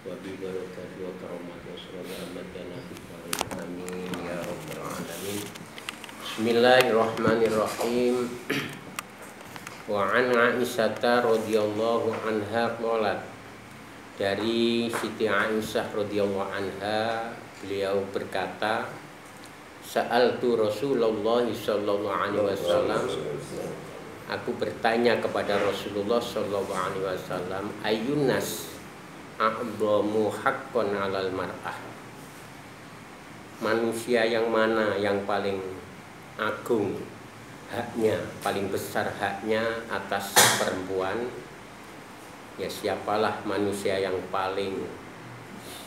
وببركة وكرامة وسلامة نبي آمين يا رب العالمين. Bismillahirrahmanirrahim. Wa an Aisyah radhiyallahu anha qalat, dari Siti Aisyah radhiyallahu anha beliau berkata, sa'altu Rasulullah sallallahu alaihi wasallam, aku bertanya kepada Rasulullah sallallahu alaihi wasallam, ayyunas a'dhamu haqqan 'alal mar'ah, manusia yang mana yang paling agung haknya, paling besar haknya atas perempuan? Ya, siapalah manusia yang paling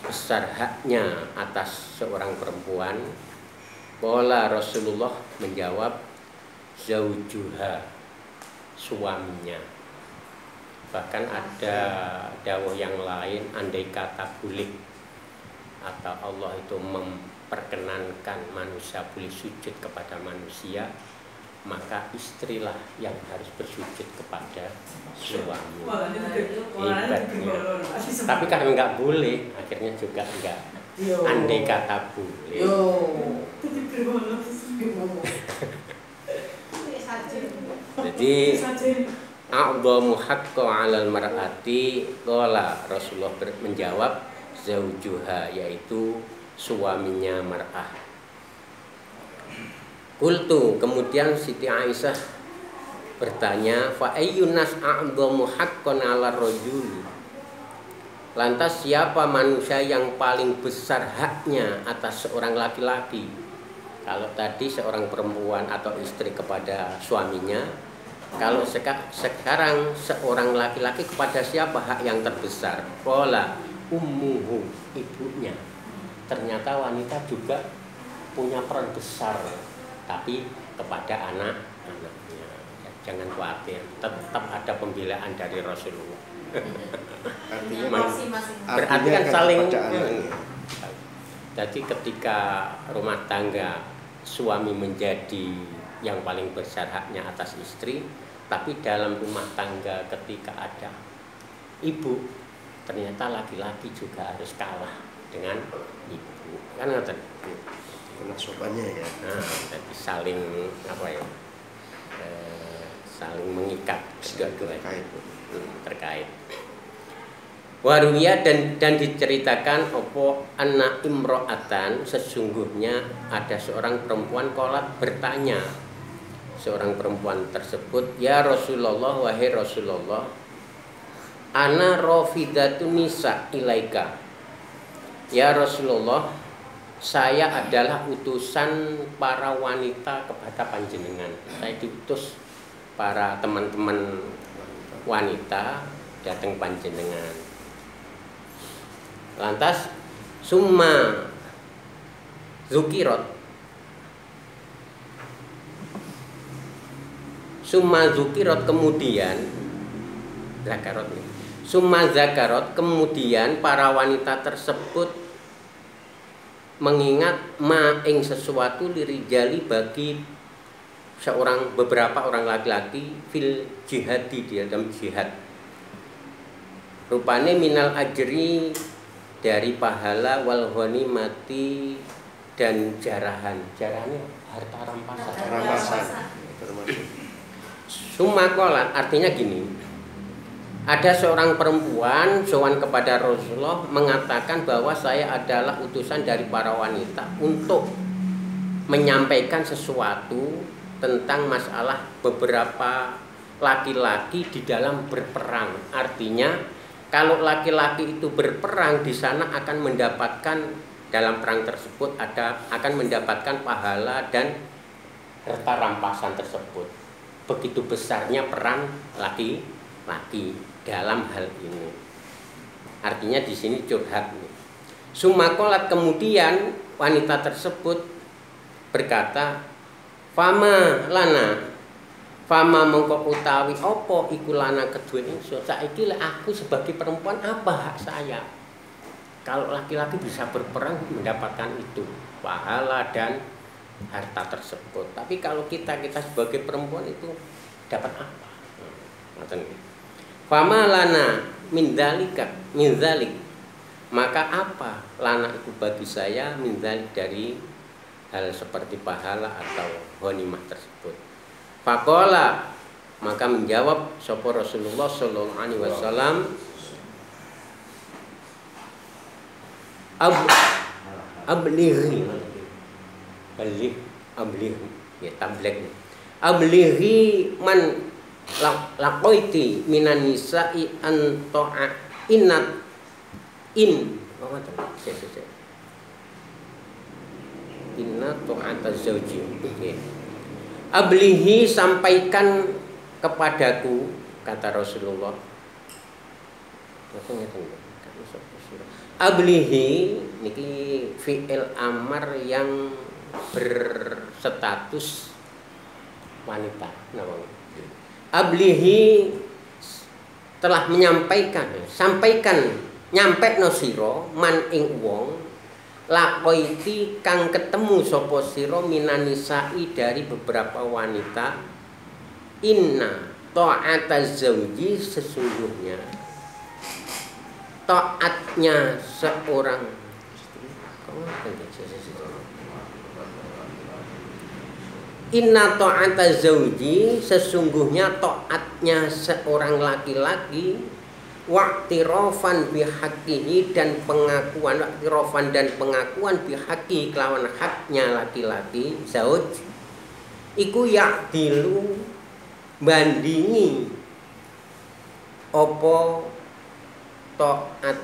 besar haknya atas seorang perempuan? Qala Rasulullah menjawab, zaujuha, suaminya. Bahkan ada dawuh yang lain, andai kata boleh atau Allah itu memperkenankan manusia boleh sujud kepada manusia, maka istrilah yang harus bersujud kepada suami. Hebatnya. Tapi karena nggak boleh, akhirnya juga enggak. Andai kata boleh. Jadi a'dhamu haqqan 'alal mar'ati, qala Rasulullah menjawab zaujuha, yaitu suaminya mar'ah. Qultu, kemudian Siti Aisyah bertanya, fa ayyunas a'dhamu haqqan 'alar rajul, lantas siapa manusia yang paling besar haknya atas seorang laki-laki? Kalau tadi seorang perempuan atau istri kepada suaminya, kalau sekarang seorang laki-laki kepada siapa hak yang terbesar? Qala ummuhu, ibunya. Ternyata wanita juga punya peran besar, tapi kepada anak-anaknya. Ya, jangan khawatir, tetap ada pembelaan dari Rasulullah. Berarti kan saling. Jadi ketika rumah tangga suami menjadi yang paling besar haknya atas istri, tapi dalam rumah tangga ketika ada ibu, ternyata laki-laki juga harus kalah dengan ibu, kan ngerti? Penasubannya ya. Nah, jadi saling apa ya? Saling mengikat terkait. Waruya, dan diceritakan opo anak imro'atan, sesungguhnya ada seorang perempuan kolat bertanya, seorang perempuan tersebut, ya Rasulullah, wahai Rasulullah, ana rafidatun nisa ilaika, ya Rasulullah, saya adalah utusan para wanita kepada panjenengan. Saya diutus para teman-teman wanita datang panjenengan. Lantas summa zukirot, kemudian zakarot, kemudian para wanita tersebut mengingat ing sesuatu lirijali, bagi beberapa orang laki-laki, fil jihadi, di dalam jihad, rupane minal ajri, dari pahala, wal ghanimati, dan jarahannya harta rampasan. Sumakolat, artinya gini, ada seorang perempuan sowan kepada Rasulullah mengatakan bahwa saya adalah utusan dari para wanita untuk menyampaikan sesuatu tentang masalah beberapa laki-laki di dalam berperang. Artinya kalau laki-laki itu berperang di sana akan mendapatkan, dalam perang tersebut akan mendapatkan pahala dan harta rampasan tersebut. Begitu besarnya peran laki-laki dalam hal ini. Artinya di sini curhat. Sumakolat, kemudian wanita tersebut berkata, fama lana, fama mongko utawi opo iku lana kedue ingsun, saiki aku sebagai perempuan apa hak saya? Kalau laki-laki bisa berperang mendapatkan itu pahala dan harta tersebut, tapi kalau kita sebagai perempuan itu dapat apa? Fama lana min dzalik, maka apa lana itu bagi saya dari hal seperti pahala atau ghanimah tersebut. Faqala, maka menjawab sapa Rasulullah sallallahu alaihi wasallam, ablighi ya tabligh, ablighi man laqaiti minan nisa'i an ta'a innat inna ta'ata zauji. Ablighi, sampaikan kepadaku, kata Rasulullah. Ablighi niki fi'il amar yang berstatus wanita. Ablighi telah menyampaikan, sampaikan, nyampe no siro man ing wong laqaiti kang ketemu sapa sira minanisai dari beberapa wanita, inna ta'ata zauji, sesungguhnya taatnya seorang inna ta'ata zauji, sesungguhnya taatnya seorang laki-laki, wa'tirafan bihaqqihi, dan pengakuan, wa'tirafan dan pengakuan bihaqqihi kelawan haknya laki-laki zauj, iku ya'dilu bandingi opo taat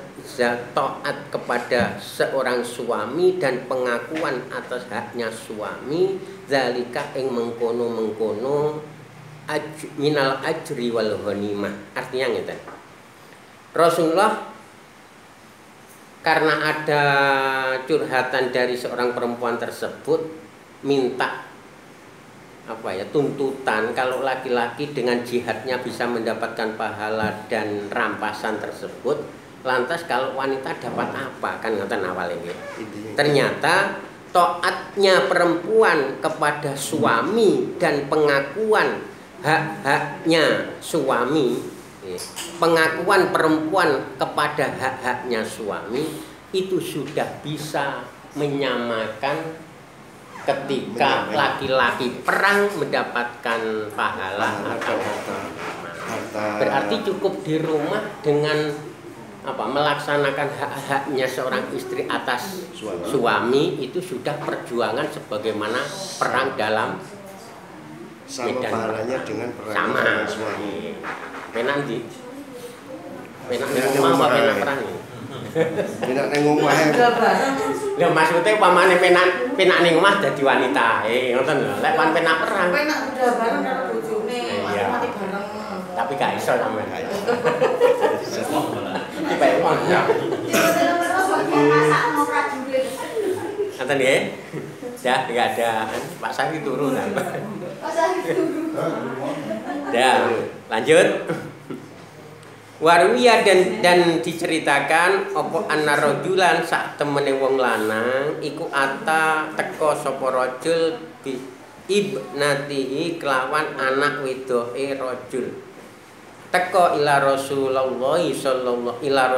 kepada seorang suami dan pengakuan atas haknya suami, zalika ing mengkono-mengkono minal ajri wal ghanimah. Artinya ngeten, Rasulullah karena ada curhatan dari seorang perempuan tersebut minta tuntutan kalau laki-laki dengan jihadnya bisa mendapatkan pahala dan rampasan tersebut, lantas kalau wanita dapat apa, kan ngoten awal ini. Ternyata taatnya perempuan kepada suami dan pengakuan hak-haknya suami, pengakuan perempuan kepada hak-haknya suami itu sudah bisa menyamakan ketika laki-laki perang mendapatkan pahala atau berarti cukup di rumah dengan melaksanakan hak-haknya seorang istri atas suami itu sudah perjuangan sebagaimana perang dalam medan pahalanya dengan perang sama suami. Penak di penak rumah apa penak perang? Penak nang omah. Lha maksudnya pamane penak ning omah dadi wanita. Ngoten lho. Lek pan penak perang. Penak udah bareng karo bojone, mati bareng. Tapi gak iso sampean. Dipek mon. Ngoten nggih. Ya, enggak ada. Pak Sari turun. Pak Sari turun. Ya, lanjut. Warwiya dan diceritakan apa anna rajulan sak temene wong lanang iku ata teka sapa rajul bi ibnatihi kelawan anak wedoke rajul. Teka ila Rasulullah sallallahu alaihi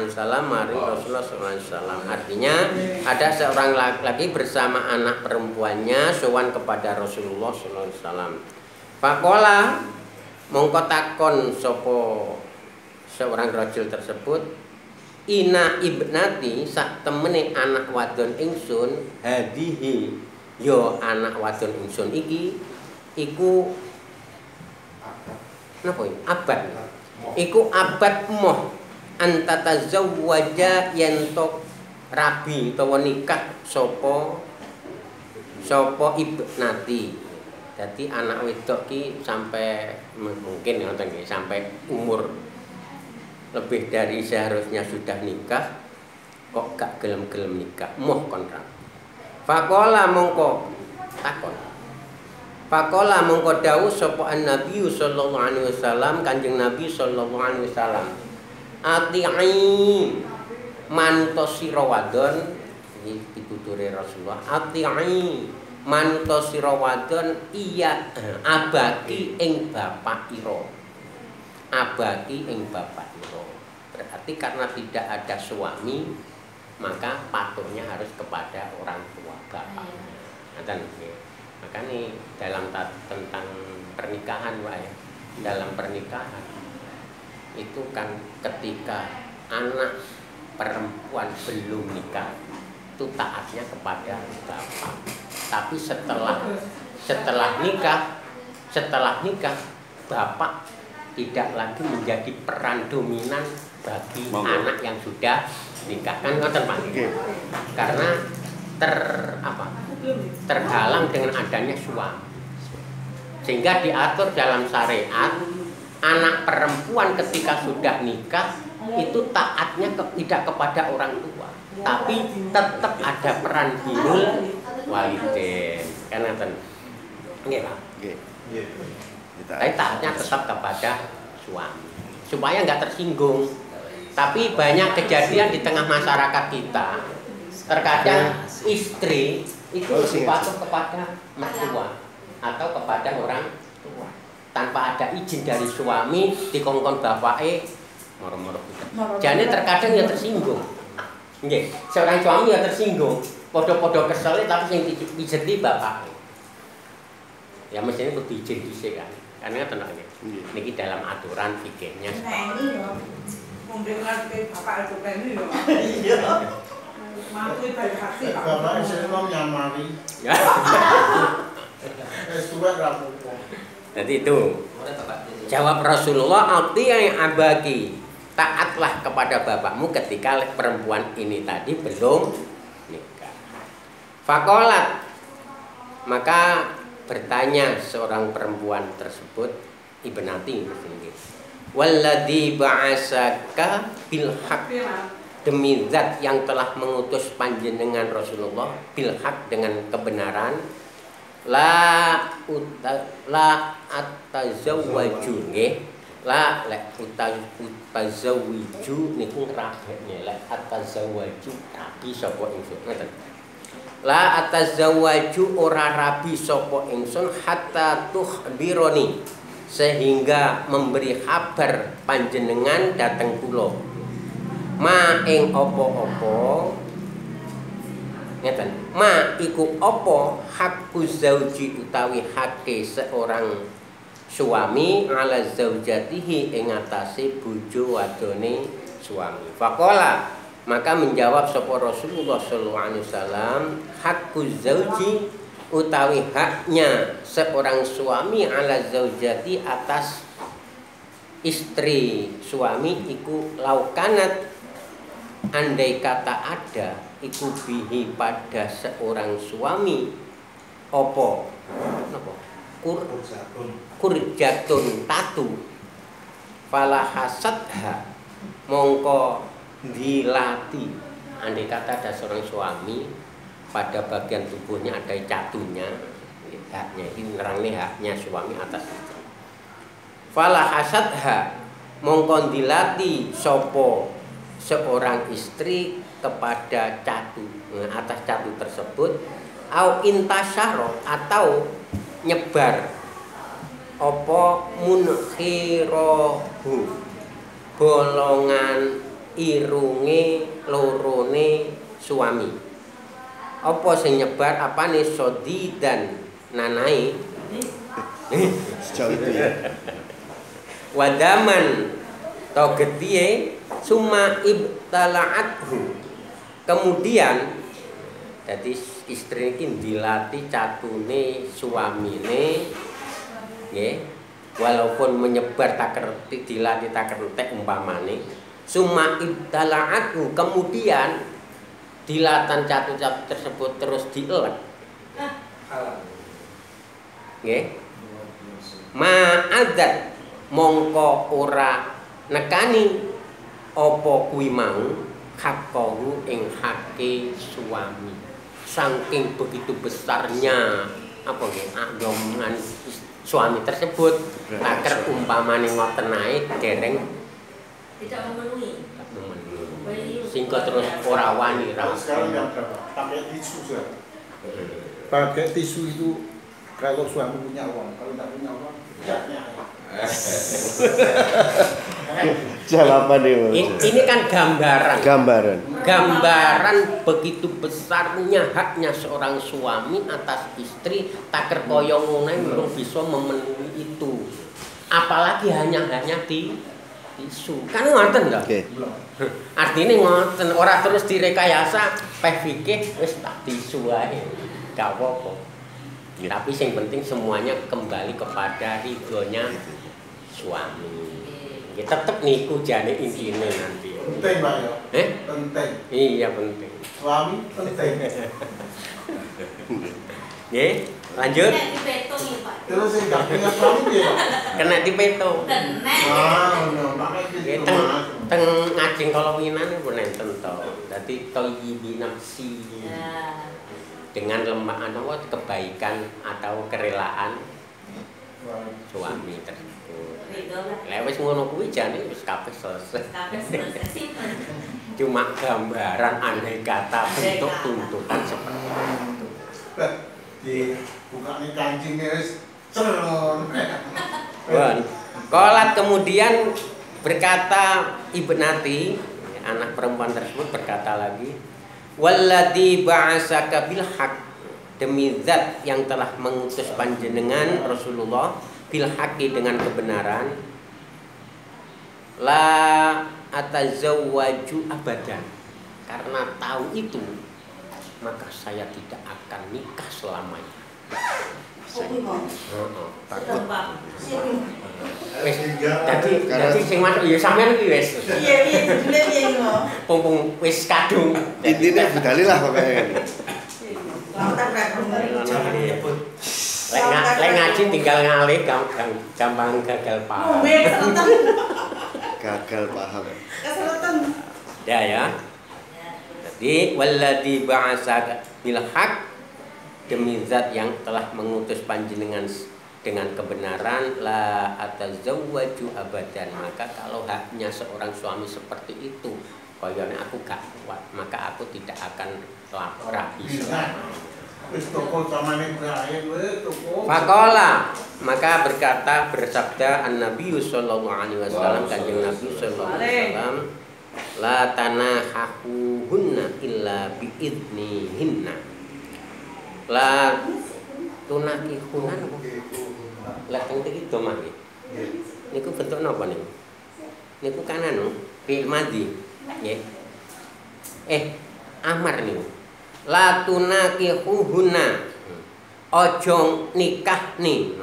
wasallam mari Rasulullah sallallahu alaihi wasallam. Artinya ada seorang laki-laki bersama anak perempuannya sowan kepada Rasulullah sallallahu alaihi wasallam. Faqala, mongko takon sapa seorang rajul tersebut, ina ibnati, sak temene anak wadon ingsun, hadihi, yo anak wadon ingsun iki iku napa iki? Abad. Iku abad moh antatazawwaja yen to rabi utawa nikah sapa ibnati. Jadi anak wedok ki sampai mungkin ngoten nggih, sampai umur lebih dari seharusnya sudah nikah kok gak gelem-gelem nikah, moh kontrak. Faqala mongko takon. Faqala mongko dawuh sapa Nabi sallallahu alaihi wasallam, Kanjeng Nabi sallallahu alaihi wasallam. Ati'i mantosira wadon, iki pituture Rasulullah. Ati'i manto sira wadon iya abaki ing bapak ira. Abaki ing bapak ira. berarti karena tidak ada suami maka patuhnya harus kepada orang tua bapaknya. Maka nih dalam tentang pernikahan Pak ya, dalam pernikahan itu kan ketika anak perempuan belum nikah itu taatnya kepada bapak. Tapi setelah nikah bapak tidak lagi menjadi peran dominan bagi anak yang sudah nikah, kan ngoten Pak. Karena terhalang dengan adanya suami. Sehingga diatur dalam syariat anak perempuan ketika sudah nikah itu taatnya tidak kepada orang tua, tapi tetap ada peran birrul walidain. Kan ngoten. Nggih, Pak. Nggih. Tapi taatnya tetap kepada suami supaya nggak tersinggung. Tapi banyak kejadian di tengah masyarakat kita, terkadang istri itu lebih patuh kepada mertua atau kepada orang tua tanpa ada izin dari suami, dikongkon bapake moro-moro kita. Jadi terkadang ya tersinggung. Nggih, seorang suami ya tersinggung, podo-podo kesel tapi sing dijeti bapake. Ya mestinya kudu izin dhisik kan. Karena tenang ini. Niki dalam aturan fikihnya. Nah ini loh, memberikan ke bapak itu ini loh. Iya. Mampu dari hati Pak. Bapak saya nyamari. Surat rapupo. Jadi itu jawab Rasulullah, "Ati yang abaki." Taatlah kepada bapakmu ketika perempuan ini tadi belum nikah. Fakolat, maka bertanya seorang perempuan tersebut, ibnati mesti, "Walladzi ba'asaka bil haq." Demi zat yang telah mengutus panjenengan Rasulullah bil haq dengan kebenaran, la atazawwaju nggih, la utazawwiju niku rabekne, la atazawwaju rabi sapa ingsun ngoten. La atazawwaju ora rabi sapa ingsun hatta tukhbironi, sehingga memberi kabar panjenengan dateng kula. Ma ing apa-apa ngeten, ma iku apa hakku zauji utawi hake seorang suami ala zaujatihi ing atase bojo wadone suami. Faqala, maka menjawab sapa Rasulullah sallallahu alaihi wasallam, hakku zauji utawi haknya seorang suami ala zaujati atas istri suami iku laukanat, andai kata ada iku bihi pada seorang suami opo napa kurjatun tatu fala hasadha mongko dilati. Andai kata ada seorang suami pada bagian tubuhnya ada catunya, haknya ini nerangnya haknya suami atas istri. Fala hasadha mongko dilati sopo seorang istri kepada catu, atas catu tersebut, au intasyaro atau nyebar opo munkhirahu bolongan irunge lorone suami. Apa sing nyebar apane sodi dan nanai sejauh itu ya. Wadaman to getihe summa ibtala'athu, kemudian jadi istri ini dilatih catune suamine nggih, walaupun menyebar tak kerti dilatih tak kertek umpamane summa ibtala'athu, kemudian dilatan catu-catu tersebut terus dielek nggih, ma'adzat mongko ora nekani apa kuwi mau hakkahu ing hake suami. Saking begitu besarnya apa nggih omongan suami tersebut, taker umpamane ngoten ae dereng tidak memenuhi. Singko terus ora wani ra. Sekarang yang berapa? Pakai tisu saja. Pakai tisu itu kalau suami punya uang, kalau tidak punya uang, haknya. Jawaban Ini kan gambaran. Gambaran begitu besarnya haknya seorang suami atas istri, taker koyo ngono belum bisa memenuhi itu. Apalagi hanya tisu. Kan ngoten lho. Oke. Artine ngoten, ora terus direkayasa peh fikih wis tak tisu ae. Gak apa-apa. Tapi yang penting semuanya kembali kepada ridhonya suami. Ya tetep niku jane intine nanti. Penting Pak ya. Penting. Iya penting. Suami penting. Nggih, lanjut. Nek dipetung ya, Pak. Terus sing gak punya suami piye Pak? Kena dipeto. Kenek. Ngono, makane Nggih, gitu. teng ngajeng kala winane pun enten to. Dadi thayyibi nafsi. Ya. Dengan lemah kebaikan atau kerelaan suami tersebut. Ridho lah. Lha wis ngono kuwi jane wis kabeh selesai. Kabeh selesai. Cuma gambaran andai kata bentuk tuntutan seperti itu. Di bukane kancingnya wis ceron. Qalat kemudian berkata Ibnati, anak perempuan tersebut berkata lagi, walladzi ba'asaka bil haqq, demi zat yang telah mengutus panjenengan Rasulullah bil haqqi dengan kebenaran, la atazawwaju abadan, karena tahu itu maka saya tidak akan nikah selamanya. Takut. Wis dadi sing masuk ya sampean iki wis. Iya, judulnya piye iki, Pung wis kadung. Intinya budalilah pokoknya. Lek ngaji tinggal ngalih gampang gagal paham. Gagal paham. Keseretan. Ya. Jadi walladzi ba'asaka bil haqq, demi zat yang telah mengutus panjenengan dengan kebenaran, la atazawwaju abadan, maka kalau haknya seorang suami seperti itu koyone aku gak kuat, maka aku tidak akan rabi selamanya. Wis toko samane berakhir wis toko. Faqala, maka bersabda an-nabi sallallahu alaihi wasallam, kanjeng Nabi sallallahu alaihi wasallam, la tanahahuhunna illa biidnihinna. La tunakihunan la teng iki do mah nggih. Niku bentuk napa niku? Niku kan anu fi'il madhi nggih. Amar niku. La tunakihuhunna. Ojo nikah ni.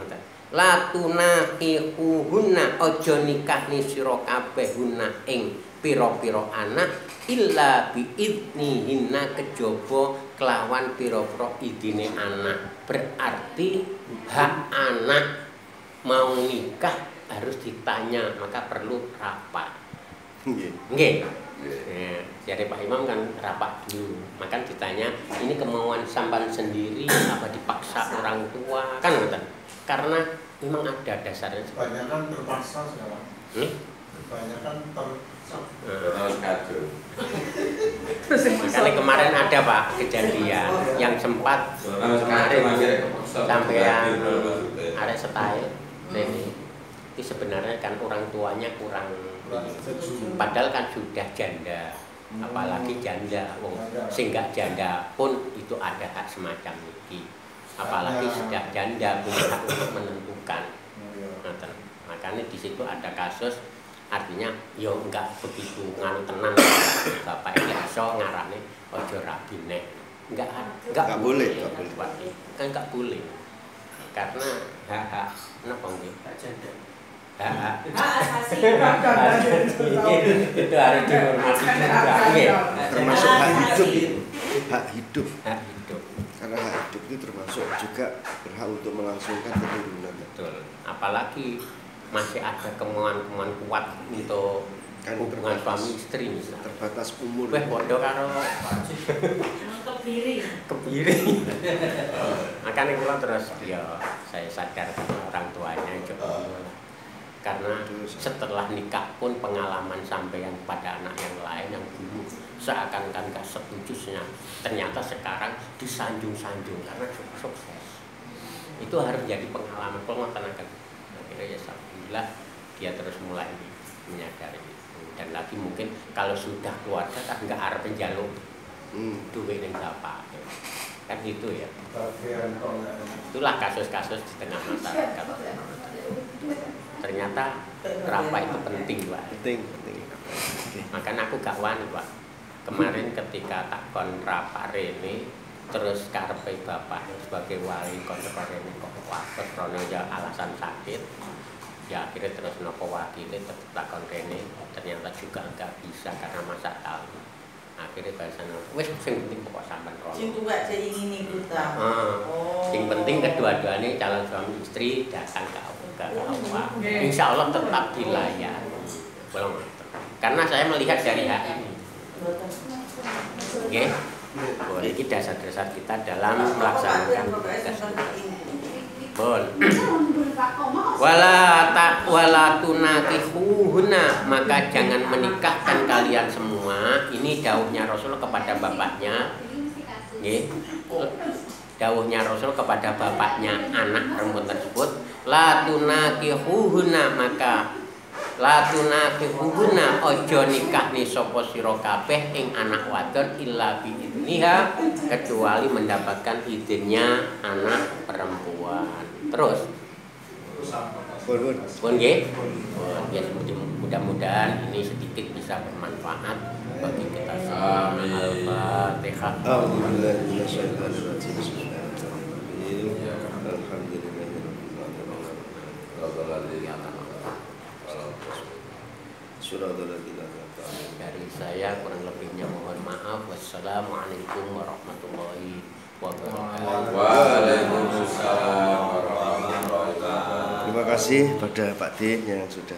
La tunakihuhunna, ojo nikah ni sira kabeh hunna ing pira-pira anak illa biidnihinna, kejaba kelawan pira-pira idine anak. Berarti hak anak mau nikah harus ditanya, maka perlu rapat. Nggih. Jadi Pak Imam kan rapat dulu, maka ditanya ini kemauan sampan sendiri apa dipaksa orang tua, kan ngoten. Karena memang ada dasarnya. Kebanyakan terpaksa sekarang. Kebanyakan Makanya kemarin ada Pak kejadian yang sempat kemarin sampai yang arek style ini sebenarnya kan orang tuanya kurang, padahal kan sudah janda, apalagi janda, sing gak janda pun itu ada hak semacam ini, apalagi sudah janda punya hak untuk menentukan. Makanya di situ ada kasus. Artinya yo enggak begitu nganu tenan bapak ini iso ngarane ojo rabi nek enggak boleh kan enggak boleh karena hak napa nggih hak Asasi. itu harus dihormati juga nggih, Termasuk hak hidup. Karena hak hidup itu termasuk juga berhak untuk melangsungkan keturunan. Betul, apalagi masih ada kemauan-kemauan kuat untuk hubungan suami istri misalnya. Terbatas umur. Weh bodoh karo Kebiri. Makanya kula terus ya saya sadar orang tuanya juga. Karena setelah nikah pun pengalaman sampeyan pada anak yang lain yang dulu seakan-akan gak setujunya, ternyata sekarang disanjung-sanjung karena sukses. Itu harus jadi pengalaman. Kalau ngoten akan akhirnya ya alhamdulillah dia terus mulai menyadari itu. Dan lagi mungkin kalau sudah keluarga kan nggak arep njaluk duit ning bapak. Kan gitu ya. Itulah kasus-kasus di tengah masyarakat. Ternyata rapa itu penting, Pak. Penting. Makanya aku gak wani, Pak. Kemarin ketika tak kon rapa rene terus karepe bapak sebagai wali kon rene kok wafat karena ya alasan sakit. Ya akhirnya terus nopo wakilnya tetap takon rene ternyata juga nggak bisa karena masa tahun. Akhirnya bahasa wes sing penting pokok sampean rono. Sing tuwek sing ingin ikut ta. Sing penting kedua-duanya calon suami istri datang ke Allah. Insya Allah tetap dilayani. Belum. Karena saya melihat dari hak ini. Oke. Boleh ini dasar-dasar kita dalam melaksanakan tugas. Bon. Wala tunakihuhuna, maka jangan menikahkan kalian semua. Ini dawuhnya Rasul kepada bapaknya. Nggih. Dawuhnya Rasul kepada bapaknya anak perempuan tersebut, la tunakihuhuna, maka la tunakihuhuna ojo nikah ni sapa sira kabeh ing anak wadon illa bi idniha, kecuali mendapatkan izinnya anak perempuan. Terus pun nggih. Ya mudah-mudahan ini sedikit bisa bermanfaat bagi kita semua. Al-Fatihah. Dari saya kurang lebihnya mohon maaf. Wassalamualaikum warahmatullahi wabarakatuh. Terima kasih pada Pak D yang sudah